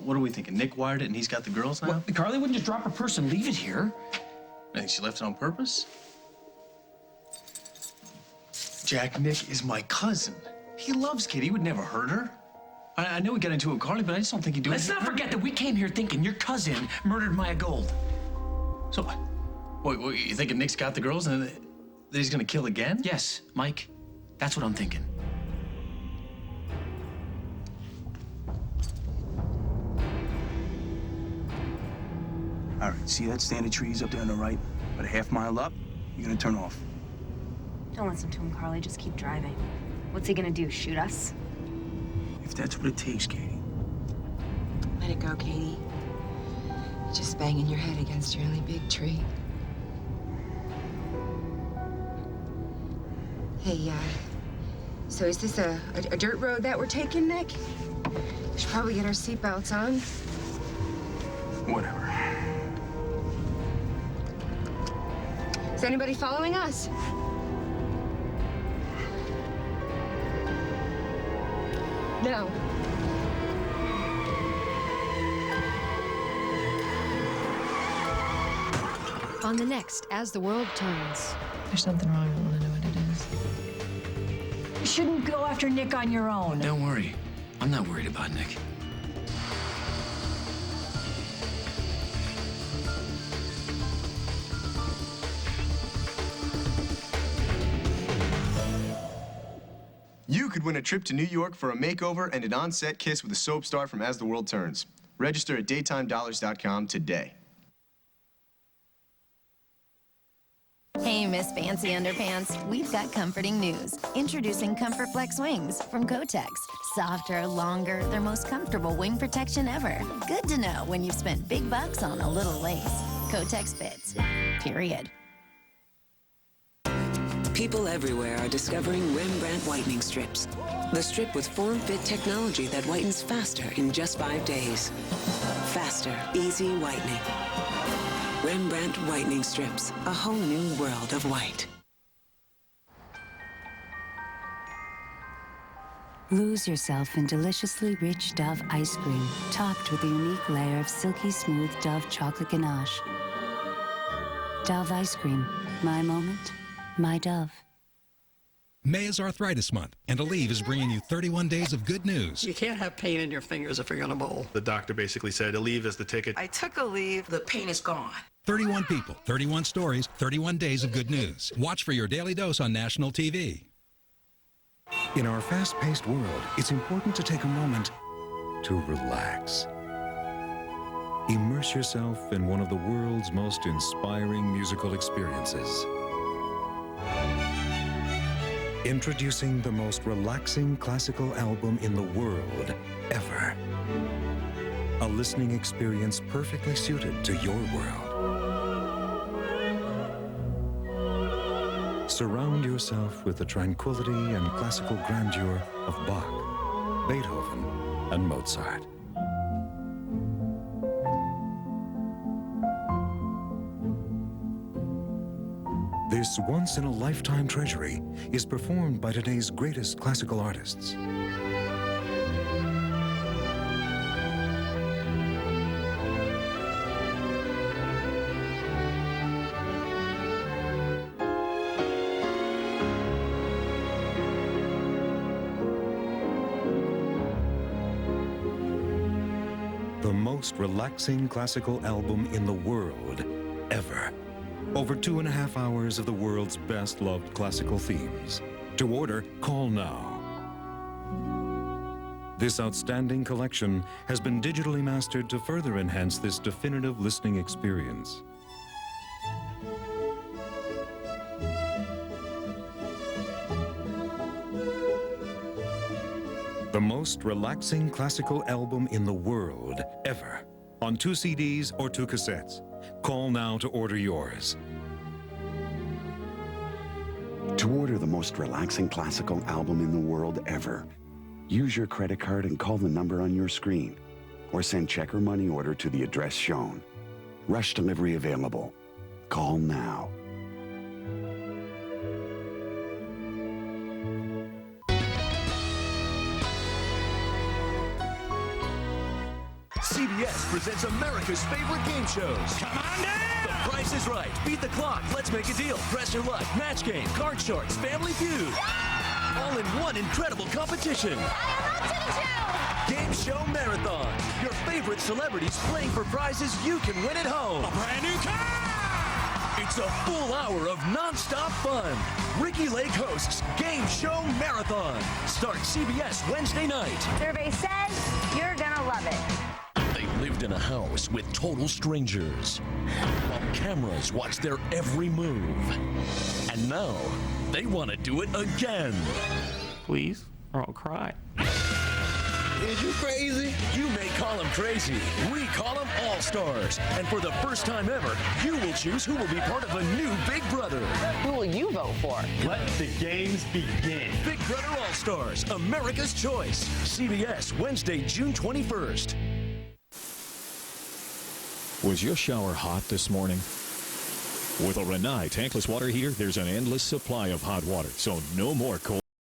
What are we thinking? Nick wired it and he's got the girls now? Well, Carly wouldn't just drop her purse and leave it here. I think she left it on purpose. Jack, Nick is my cousin. He loves Katie. He would never hurt her. I know we got into it with Carly, but I just don't think he'd do it. Let's not forget that we came here thinking your cousin murdered Maya Gold. So what? What, you thinking Nick's got the girls and that he's gonna kill again? Yes, Mike. That's what I'm thinking. All right, see that stand of trees up there on the right? About a half mile up, you're gonna turn off. Don't listen to him, Carly. Just keep driving. What's he gonna do, shoot us? If that's what it takes, Katie. Let it go, Katie. You're just banging your head against a really big tree. Hey, so is this a dirt road that we're taking, Nick? We should probably get our seatbelts on. Whatever. Is anybody following us? No. On the next As the World Turns. There's something wrong. I want to know what it is. You shouldn't go after Nick on your own. Don't worry. I'm not worried about Nick. You could win a trip to New York for a makeover and an on-set kiss with a soap star from As the World Turns. Register at daytimedollars.com today. Hey, Miss Fancy Underpants, we've got comforting news. Introducing Comfort Flex Wings from Kotex. Softer, longer, their most comfortable wing protection ever. Good to know when you've spent big bucks on a little lace. Kotex fits. Period. People everywhere are discovering REMBRANDT whitening strips. The strip with form-fit technology that whitens faster in just 5 days. Faster, easy whitening. Rembrandt Whitening Strips, a whole new world of white. Lose yourself in deliciously rich Dove ice cream, topped with a unique layer of silky smooth Dove chocolate ganache. Dove ice cream, my moment, my Dove. May is Arthritis Month, and Aleve is bringing you 31 days of good news. You can't have pain in your fingers if you're going to bowl. The doctor basically said Aleve is the ticket. I took Aleve. The pain is gone. 31 people, 31 stories, 31 days of good news. Watch for your daily dose on national TV. In our fast-paced world, it's important to take a moment to relax. Immerse yourself in one of the world's most inspiring musical experiences. Introducing the most relaxing classical album in the world ever. A listening experience perfectly suited to your world. Surround yourself with the tranquility and classical grandeur of Bach, Beethoven, and Mozart. This once-in-a-lifetime treasury is performed by today's greatest classical artists. The most relaxing classical album in the world ever. Over 2.5 hours of the world's best-loved classical themes. To order, call now. This outstanding collection has been digitally mastered to further enhance this definitive listening experience. The most relaxing classical album in the world ever. On 2 CDs or 2 cassettes. Call now to order yours. To order the most relaxing classical album in the world ever, use your credit card and call the number on your screen, or send check or money order to the address shown. Rush delivery available. Call now. CBS presents America's favorite game shows. Come on down! The Price is Right, Beat the Clock, Let's Make a Deal, Press Your Luck, Match Game, Card Sharks, Family Feud. All in one incredible competition. Game Show Marathon. Your favorite celebrities playing for prizes you can win at home. A brand new car! It's a full hour of non-stop fun. Ricky Lake hosts Game Show Marathon. Start CBS Wednesday night. Survey says you're gonna love it. They lived in a house with total strangers, while cameras watched their every move. And now, they want to do it again. Please, or I'll cry. Is you crazy? You may call them crazy. We call them All-Stars. And for the first time ever, you will choose who will be part of a new Big Brother. Who will you vote for? Let the games begin. Big Brother All-Stars, America's Choice. CBS, Wednesday, June 21st. Was your shower hot this morning? With a Rinnai tankless water heater, there's an endless supply of hot water, so no more cold.